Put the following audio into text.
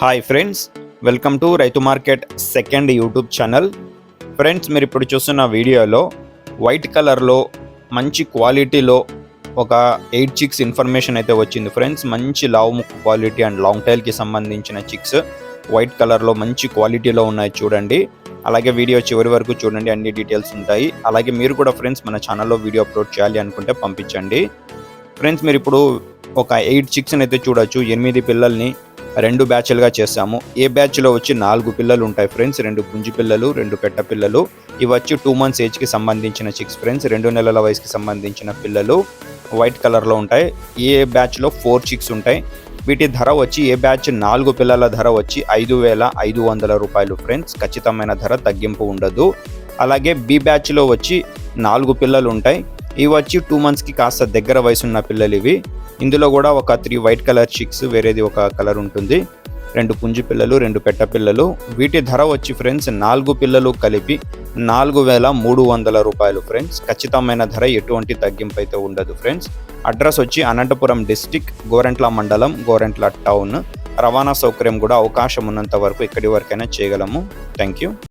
Hi friends, welcome to రైతు market second YouTube channel. Friends, మీరు ఇప్పుడు చూస్తున్న వీడియోలో వైట్ కలర్లో మంచి క్వాలిటీలో ఒక 8 చిక్స్ ఇన్ఫర్మేషన్ అయితే వచ్చింది. ఫ్రెండ్స్, మంచి లావు ముక్కు క్వాలిటీ అండ్ లాంగ్ టైల్కి సంబంధించిన చిక్స్ వైట్ కలర్లో మంచి క్వాలిటీలో ఉన్నాయి చూడండి. అలాగే వీడియో చివరి వరకు చూడండి, అన్ని డీటెయిల్స్ ఉంటాయి. అలాగే మీరు కూడా ఫ్రెండ్స్ మన ఛానల్లో వీడియో అప్లోడ్ చేయాలి అనుకుంటే పంపించండి. ఫ్రెండ్స్, మీరు ఇప్పుడు ఒక 8 చిక్స్ని అయితే చూడొచ్చు. 8 పిల్లల్ని 2 బ్యాచ్లుగా చేసాము. ఏ బ్యాచ్లో వచ్చి 4 పిల్లలు ఉంటాయి ఫ్రెండ్స్, 2 పుంజి పిల్లలు, 2 పెట్ట పిల్లలు. ఇవి వచ్చి 2 months ఏజ్కి సంబంధించిన చిక్స్ ఫ్రెండ్స్. 2 నెలల వయసుకి సంబంధించిన పిల్లలు వైట్ కలర్లో ఉంటాయి. ఏ బ్యాచ్లో 4 చిక్స్ ఉంటాయి. వీటి ధర వచ్చి ఏ బ్యాచ్ 4 పిల్లల ధర వచ్చి 5,500 రూపాయలు ఫ్రెండ్స్. ఖచ్చితమైన ధర తగ్గింపు ఉండదు. అలాగే బి బ్యాచ్లో వచ్చి 4 పిల్లలు ఉంటాయి. ఇవి వచ్చి 2 monthsకి కాస్త దగ్గర వయసున్న పిల్లలు ఇవి. ఇందులో కూడా ఒక 3 వైట్ కలర్ చిక్స్, వేరేది ఒక కలర్ ఉంటుంది. 2 పుంజి పిల్లలు, 2 పెట్ట పిల్లలు. వీటి ధర వచ్చి ఫ్రెండ్స్ 4 పిల్లలు కలిపి 4,300 రూపాయలు ఫ్రెండ్స్. ఖచ్చితమైన ధర, ఎటువంటి తగ్గింపు అయితే ఉండదు ఫ్రెండ్స్. అడ్రస్ వచ్చి అనంతపురం డిస్టిక్, గోరెంట్ల మండలం, గోరెంట్ల టౌన్. రవాణా సౌకర్యం కూడా అవకాశం ఉన్నంత వరకు ఎక్కడి వరకైనా చేయగలము. Thank you.